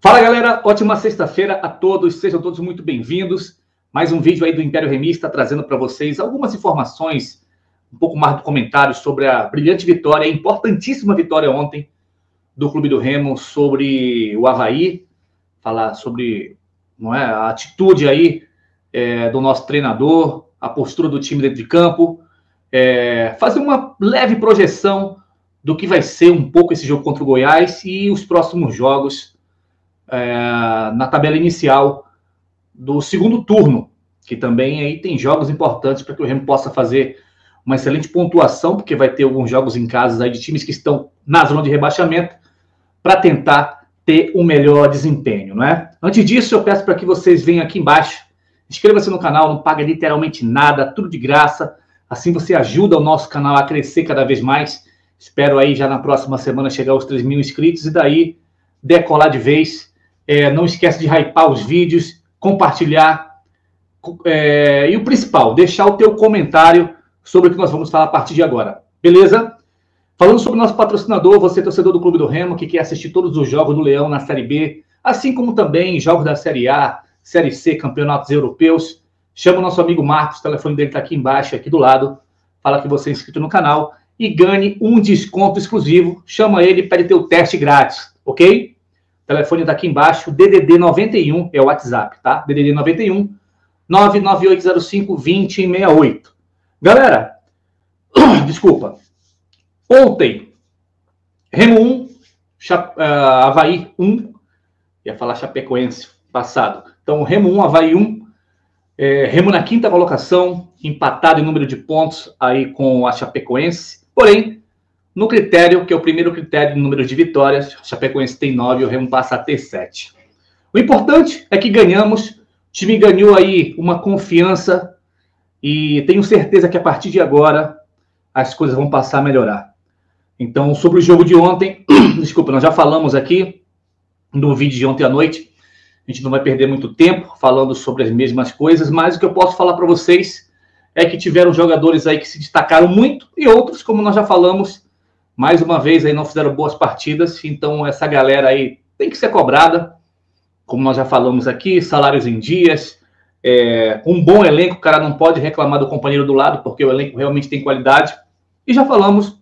Fala galera, ótima sexta-feira a todos, sejam todos muito bem-vindos. Mais um vídeo aí do Império Remista trazendo para vocês algumas informações, um pouco mais de comentários sobre a brilhante vitória, a importantíssima vitória ontem do Clube do Remo sobre o Avaí, falar sobre a atitude aí do nosso treinador, a postura do time dentro de campo, fazer uma leve projeção do que vai ser um pouco esse jogo contra o Goiás e os próximos jogos na tabela inicial do segundo turno, que também aí tem jogos importantes para que o Remo possa fazer uma excelente pontuação, porque vai ter alguns jogos em casa aí de times que estão na zona de rebaixamento para tentar ter um melhor desempenho, não é? Antes disso, eu peço para que vocês venham aqui embaixo, inscreva-se no canal, não paga literalmente nada, tudo de graça, assim você ajuda o nosso canal a crescer cada vez mais. Espero aí já na próxima semana chegar aos 3.000 inscritos e daí decolar de vez. Não esquece de hypar os vídeos, compartilhar e o principal, deixar o teu comentário sobre o que nós vamos falar a partir de agora, beleza? Falando sobre o nosso patrocinador, você torcedor do Clube do Remo, que quer assistir todos os jogos do Leão na Série B, assim como também jogos da Série A, Série C, campeonatos europeus, chama o nosso amigo Marcos, o telefone dele está aqui embaixo, aqui do lado, fala que você é inscrito no canal e ganhe um desconto exclusivo, chama ele e pede teu teste grátis, ok? O telefone está aqui embaixo, DDD 91, é o WhatsApp, tá? DDD 91 99805 2068. Galera, desculpa. Ontem, Remo 1, Avaí 1, ia falar Chapecoense passado. Então, Remo 1, Avaí 1, Remo na quinta colocação, empatado em número de pontos aí com a Chapecoense. Porém, no critério, que é o primeiro critério de número de vitórias, a Chapecoense tem 9 e o Remo passa a ter 7. O importante é que ganhamos, o time ganhou aí uma confiança e tenho certeza que a partir de agora as coisas vão passar a melhorar. Então, sobre o jogo de ontem, desculpa, nós já falamos aqui no vídeo de ontem à noite, a gente não vai perder muito tempo falando sobre as mesmas coisas, mas o que eu posso falar para vocês é que tiveram jogadores aí que se destacaram muito e outros, como nós já falamos, mais uma vez aí não fizeram boas partidas, então essa galera aí tem que ser cobrada, como nós já falamos aqui, salários em dias, um bom elenco, o cara não pode reclamar do companheiro do lado, porque o elenco realmente tem qualidade, e já falamos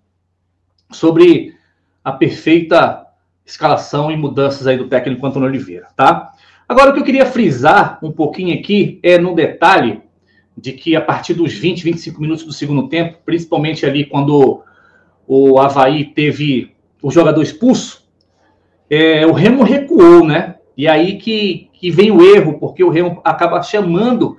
sobre a perfeita escalação e mudanças aí do técnico Antônio Oliveira, tá? Agora o que eu queria frisar um pouquinho aqui é no detalhe de que a partir dos 20, 25 minutos do segundo tempo, principalmente ali quando o Avaí teve o jogador expulso, o Remo recuou, né? E aí que vem o erro, porque o Remo acaba chamando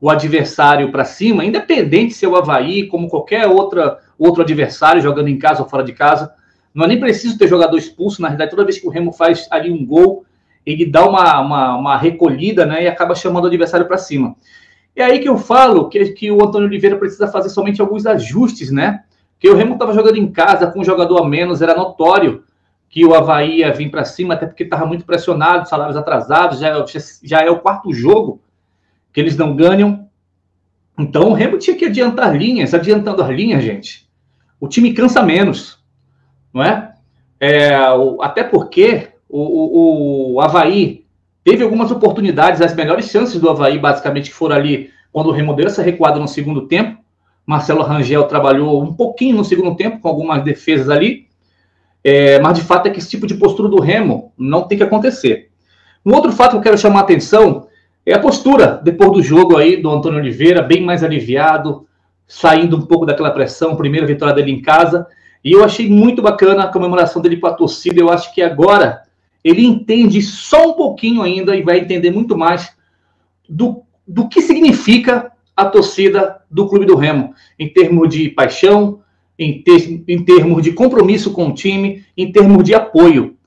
o adversário para cima, independente se é o Avaí, como qualquer outro adversário, jogando em casa ou fora de casa. Não é nem preciso ter jogador expulso, na realidade, toda vez que o Remo faz ali um gol, ele dá uma recolhida, né? E acaba chamando o adversário para cima. É aí que eu falo que o Antônio Oliveira precisa fazer somente alguns ajustes, né? Porque o Remo estava jogando em casa com um jogador a menos, era notório que o Avaí ia vir para cima, até porque estava muito pressionado, salários atrasados, já é o quarto jogo que eles não ganham. Então o Remo tinha que adiantar linhas, adiantando as linhas, gente. O time cansa menos, não é? Até porque o Avaí teve algumas oportunidades, as melhores chances do Avaí, basicamente, que foram ali quando o Remo deu essa recuada no segundo tempo. Marcelo Rangel trabalhou um pouquinho no segundo tempo, com algumas defesas ali, mas de fato é que esse tipo de postura do Remo não tem que acontecer. Um outro fato que eu quero chamar a atenção é a postura, depois do jogo aí, do Antônio Oliveira, bem mais aliviado, saindo um pouco daquela pressão, primeira vitória dele em casa, e eu achei muito bacana a comemoração dele com a torcida. Eu acho que agora ele entende só um pouquinho ainda e vai entender muito mais do que significa a torcida do Clube do Remo, em termos de paixão, em termos de compromisso com o time, em termos de apoio.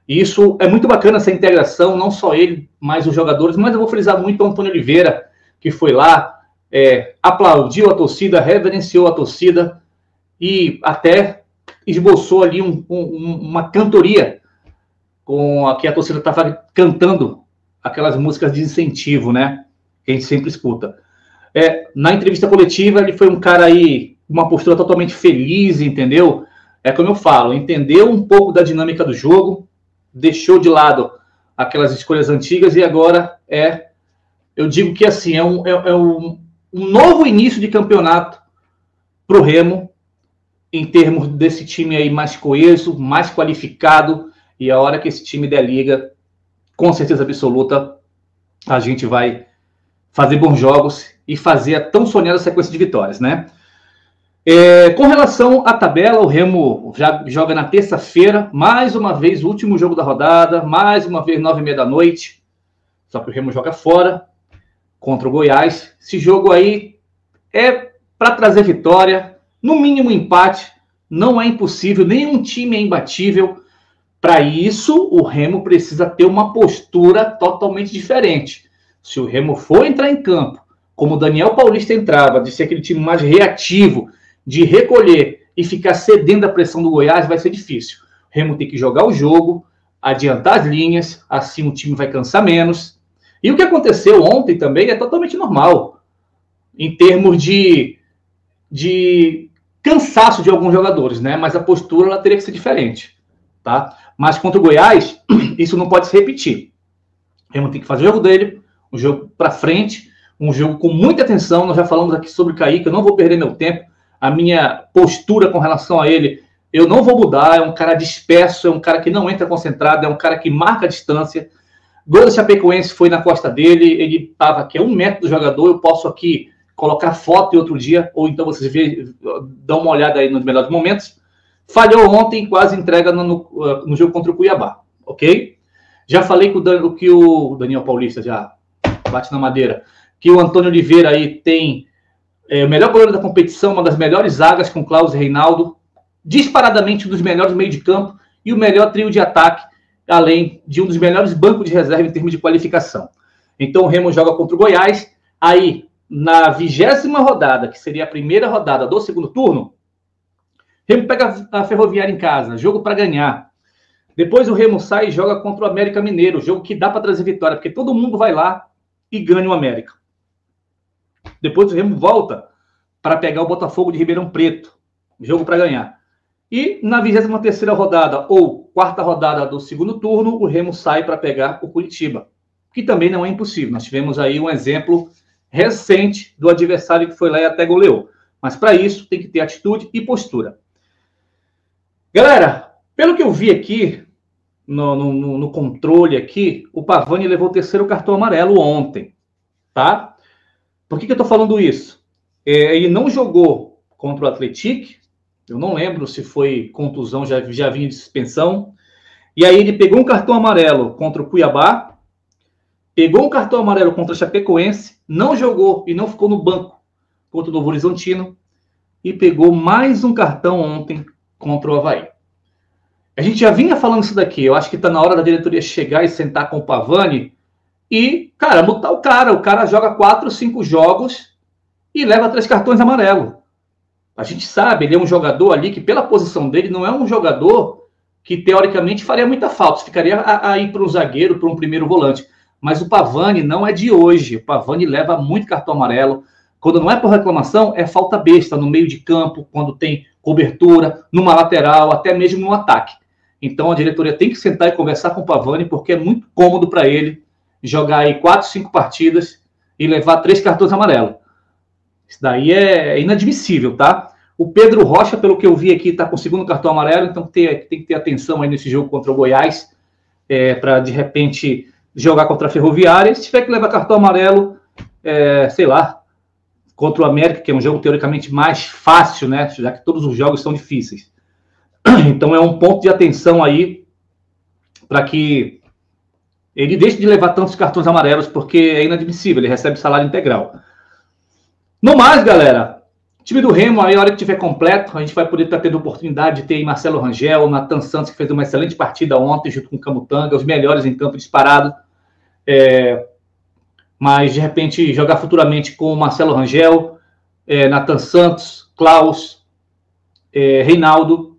E isso é muito bacana, essa integração, não só ele, mas os jogadores, mas eu vou frisar muito o Antônio Oliveira, que foi lá, aplaudiu a torcida, reverenciou a torcida e até esboçou ali uma cantoria com a que a torcida estava cantando, aquelas músicas de incentivo, né? Que a gente sempre escuta. Na entrevista coletiva, ele foi um cara aí, uma postura totalmente feliz, entendeu? Como eu falo, entendeu um pouco da dinâmica do jogo, deixou de lado aquelas escolhas antigas, e agora eu digo que assim, é um novo início de campeonato para o Remo, em termos desse time aí mais coeso, mais qualificado, e a hora que esse time der liga, com certeza absoluta, a gente vai fazer bons jogos e fazer a tão sonhada sequência de vitórias, né? Com relação à tabela, o Remo já joga na terça-feira, mais uma vez, o último jogo da rodada, mais uma vez, 9h30 da noite, só que o Remo joga fora, contra o Goiás. Esse jogo aí é para trazer vitória, no mínimo empate, não é impossível, nenhum time é imbatível. Para isso, o Remo precisa ter uma postura totalmente diferente. Se o Remo for entrar em campo, como o Daniel Paulista entrava, de ser aquele time mais reativo, de recolher e ficar cedendo a pressão do Goiás, vai ser difícil. O Remo tem que jogar o jogo, adiantar as linhas, assim o time vai cansar menos. E o que aconteceu ontem também é totalmente normal, em termos de cansaço de alguns jogadores, né? Mas a postura ela teria que ser diferente, tá? Mas contra o Goiás, isso não pode se repetir. O Remo tem que fazer o jogo dele, um jogo para frente, um jogo com muita atenção. Nós já falamos aqui sobre o Kaique, eu não vou perder meu tempo. A minha postura com relação a ele, eu não vou mudar. É um cara disperso, é um cara que não entra concentrado, é um cara que marca a distância. Gol do Chapecoense foi na costa dele, ele estava aqui a 1 metro do jogador. Eu posso aqui colocar foto em outro dia, ou então vocês dão uma olhada aí nos melhores momentos. Falhou ontem, quase entrega no jogo contra o Cuiabá, ok? Já falei que o Daniel Paulista já bate na madeira, que o Antônio Oliveira aí tem o melhor goleiro da competição, uma das melhores zagas com Klaus e Reinaldo, disparadamente um dos melhores meio de campo e o melhor trio de ataque, além de um dos melhores bancos de reserva em termos de qualificação. Então o Remo joga contra o Goiás, aí na 20ª rodada, que seria a primeira rodada do segundo turno, o Remo pega a Ferroviária em casa, jogo para ganhar. Depois o Remo sai e joga contra o América Mineiro, jogo que dá para trazer vitória, porque todo mundo vai lá e ganha o América. Depois o Remo volta para pegar o Botafogo de Ribeirão Preto, jogo para ganhar. E na 23ª rodada ou 4ª rodada do segundo turno, o Remo sai para pegar o Curitiba, que também não é impossível. Nós tivemos aí um exemplo recente do adversário que foi lá e até goleou. Mas para isso tem que ter atitude e postura. Galera, pelo que eu vi aqui, no controle aqui, o Pavani levou o 3º cartão amarelo ontem, tá? Por que eu tô falando isso? Ele não jogou contra o Atlético, eu não lembro se foi contusão, já vinha de suspensão, e aí ele pegou um cartão amarelo contra o Cuiabá, pegou um cartão amarelo contra o Chapecoense, não jogou e não ficou no banco contra o Novo Horizontino, e pegou mais um cartão ontem contra o Avaí. A gente já vinha falando isso daqui, eu acho que está na hora da diretoria chegar e sentar com o Pavani e, cara, mutar o cara joga 4, 5 jogos e leva 3 cartões amarelos. A gente sabe, ele é um jogador ali que, pela posição dele, não é um jogador que, teoricamente, faria muita falta, ficaria aí para um zagueiro, para um primeiro volante. Mas o Pavani não é de hoje, o Pavani leva muito cartão amarelo. Quando não é por reclamação, é falta besta no meio de campo, quando tem cobertura, numa lateral, até mesmo no ataque. Então a diretoria tem que sentar e conversar com o Pavani, porque é muito cômodo para ele jogar aí 4, 5 partidas e levar 3 cartões amarelos. Isso daí é inadmissível, tá? O Pedro Rocha, pelo que eu vi aqui, está com o 2º cartão amarelo, então tem que ter atenção aí nesse jogo contra o Goiás, para de repente jogar contra a Ferroviária. Se tiver que levar cartão amarelo, sei lá, contra o América, que é um jogo teoricamente mais fácil, né? Já que todos os jogos são difíceis. Então é um ponto de atenção aí para que ele deixe de levar tantos cartões amarelos, porque é inadmissível, ele recebe salário integral. No mais, galera, time do Remo, aí a hora que tiver completo, a gente vai poder estar tendo a oportunidade de ter aí Marcelo Rangel, Nathan Santos, que fez uma excelente partida ontem, junto com o Camutanga, os melhores em campo disparado. Mas, de repente, jogar futuramente com o Marcelo Rangel, Nathan Santos, Klaus, Reinaldo.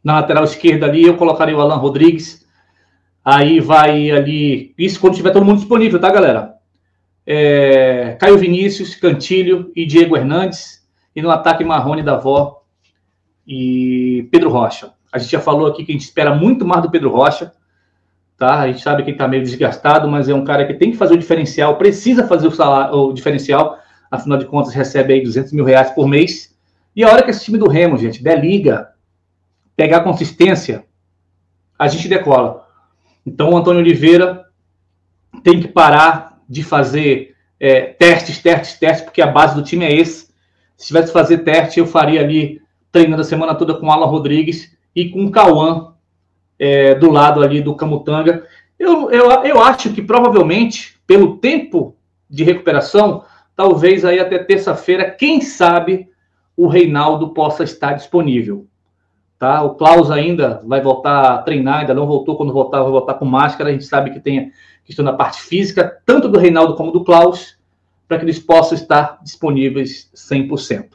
Na lateral esquerda ali, eu colocaria o Alan Rodrigues. Aí vai ali... Isso quando tiver todo mundo disponível, tá, galera? Caio Vinícius, Cantilho e Diego Hernandes. E no ataque, Marrone, Davó e Pedro Rocha. A gente já falou aqui que a gente espera muito mais do Pedro Rocha. tá? A gente sabe que ele está meio desgastado, mas é um cara que tem que fazer o diferencial, precisa fazer o diferencial, afinal de contas recebe aí R$200 mil por mês. E a hora que esse time do Remo, gente, der liga, pegar consistência, a gente decola. Então o Antônio Oliveira tem que parar de fazer testes, porque a base do time é esse. Se tivesse que fazer teste, eu faria ali, treinando a semana toda com o Alan Rodrigues e com o Cauã do lado ali do Camutanga. Eu acho que provavelmente, pelo tempo de recuperação, talvez aí até terça-feira, quem sabe, o Reinaldo possa estar disponível. Tá? O Klaus ainda vai voltar a treinar, ainda não voltou. Quando voltar, vai voltar com máscara. A gente sabe que tem a questão da parte física, tanto do Reinaldo como do Klaus, para que eles possam estar disponíveis 100%.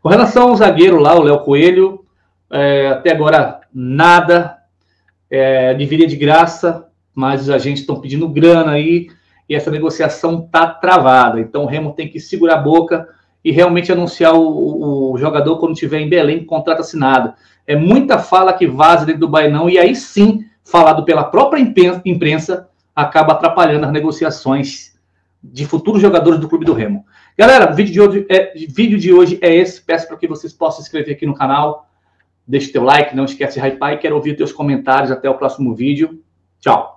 Com relação ao zagueiro lá, o Léo Coelho, até agora nada, deveria de graça, mas os agentes estão pedindo grana aí e essa negociação está travada. Então o Remo tem que segurar a boca e realmente anunciar o jogador quando estiver em Belém com contrato assinado. É muita fala que vaza dentro do Bainão e aí sim, falado pela própria imprensa, acaba atrapalhando as negociações de futuros jogadores do Clube do Remo. Galera, o vídeo de hoje é esse. Peço para que vocês possam se inscrever aqui no canal. Deixe teu like, não esquece de hypar e quero ouvir teus comentários. Até o próximo vídeo. Tchau.